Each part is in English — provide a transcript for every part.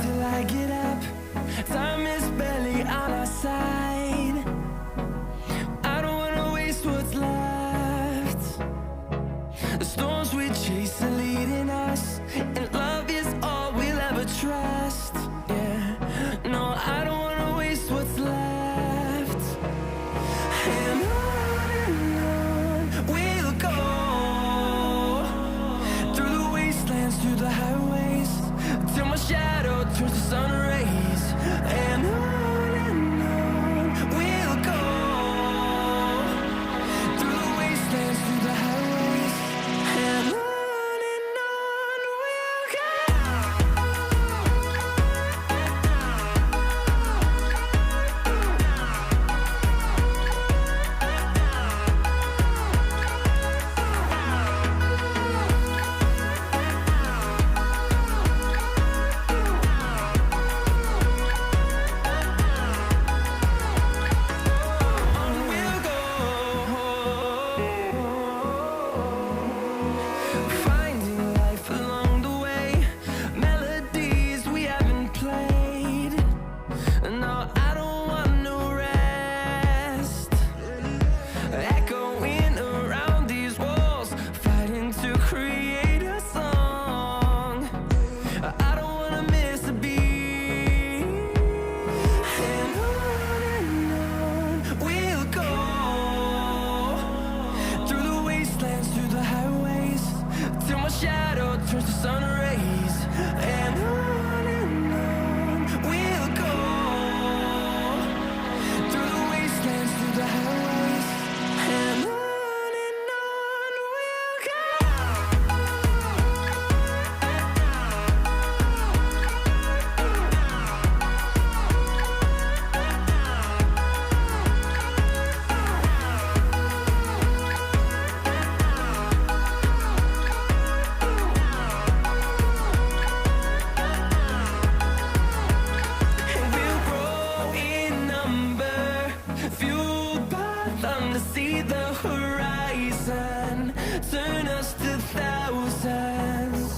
till I get up. Time is barely on our side. I don't wanna waste what's left. The storms we chase are leading us, and love is all we'll ever trust. Yeah, no, I don't wanna waste what's left. And on we'll go, through the wastelands, through the highways, till my shadow turns to sun rays. And on we'll go, through the wastelands, through the highways, and on we'll go. Finding life along the way, melodies we haven't played. No, I don't want no rest. Echoing around these walls, fighting to create a song. I don't wanna miss a beat. And on we'll go, through the wastelands, through the highways, till my shadow turns to sun rays. And on we'll go, through the wastelands, through the highways, and on we'll go. And we'll grow in number, fueled by them to see the horizon, turn us to thousands.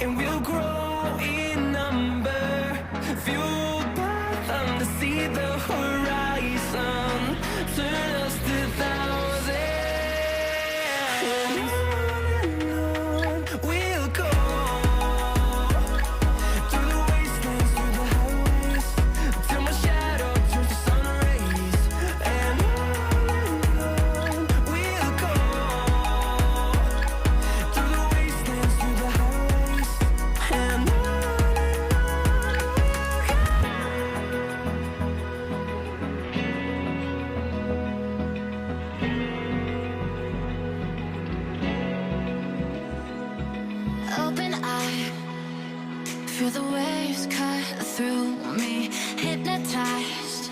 And we'll grow in number, fueled by them to see the horizon, turn us to thousands. And on we'll go, through the wastelands, through the highways, till my shadow turns to sun rays. And on we'll go, through the wastelands, through the highways, and on we'll go. Open eye, feel the waves cut through me, hypnotized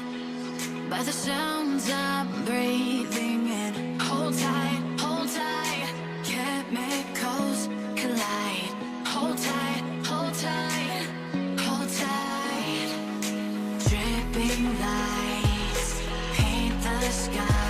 by the sounds I'm breathing in. Hold tight, chemicals collide. Hold tight, hold tight, hold tight. Dripping lights paint the sky.